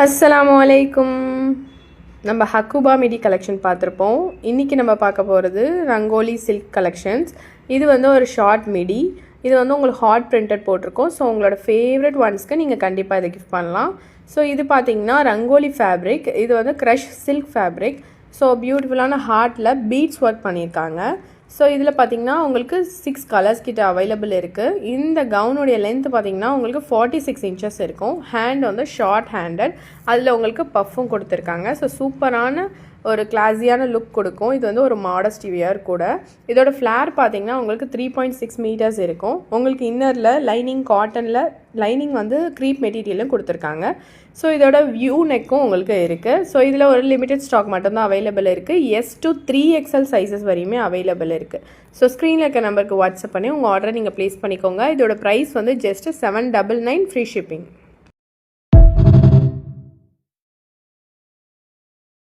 அஸ்ஸலாமு அலைக்கும். நம்ம ஹக்குபா மிடி கலெக்ஷன் பார்த்துருப்போம். இன்றைக்கி நம்ம பார்க்க போகிறது ரங்கோலி சில்க் கலெக்ஷன்ஸ். இது ஒரு ஷார்ட் மிடி. இது உங்களுக்கு ஹாட் பிரிண்டட் போட்டிருக்கோம். ஸோ உங்களோட ஃபேவரட் ஒன்ஸ்க்கு நீங்கள் கண்டிப்பாக இதை கிஃப்ட் பண்ணலாம். ஸோ இது பார்த்திங்கன்னா ரங்கோலி ஃபேப்ரிக். இது க்ரஷ் சில்க் ஃபேப்ரிக். ஸோ பியூட்டிஃபுல்லான ஹார்ட்டில் பீட்ஸ் ஒர்க் பண்ணியிருக்காங்க. ஸோ இதில் பார்த்திங்கன்னா உங்களுக்கு 6 கலர்ஸ் கிட்ட அவைலபிள் இருக்குது. இந்த கவுனுடைய லென்த் பார்த்திங்கன்னா உங்களுக்கு 46 இன்ச்சஸ் இருக்கும். Hand short handed. அதில் உங்களுக்கு பஃப்பும் கொடுத்துருக்காங்க. ஸோ சூப்பரான ஒரு கிளாஸியான லுக் கொடுக்கும். இது ஒரு மாடஸ்ட் வியர் கூட. இதோட ஃப்ளேர் பார்த்திங்கன்னா உங்களுக்கு 3.6 மீட்டர்ஸ் இருக்கும். உங்களுக்கு இன்னரில் லைனிங் காட்டனில் லைனிங் க்ரீப் மெட்டீரியலும் கொடுத்துருக்காங்க. ஸோ இதோட வியூ நெக்கும் உங்களுக்கு இருக்குது. ஸோ இதில் ஒரு லிமிடெட் ஸ்டாக் மட்டும்தான் அவைலபிள் இருக்குது. S to 3XL சைஸஸ் வரையுமே அவைலபிள் இருக்குது. ஸோ ஸ்க்ரீனில் இருக்க நம்பருக்கு வாட்ஸ்அப் பண்ணி உங்கள் ஆர்டரை நீங்கள் ப்ளேஸ் பண்ணிக்கோங்க. இதோட ப்ரைஸ் ஜஸ்ட் 799 ஃப்ரீ ஷிப்பிங்.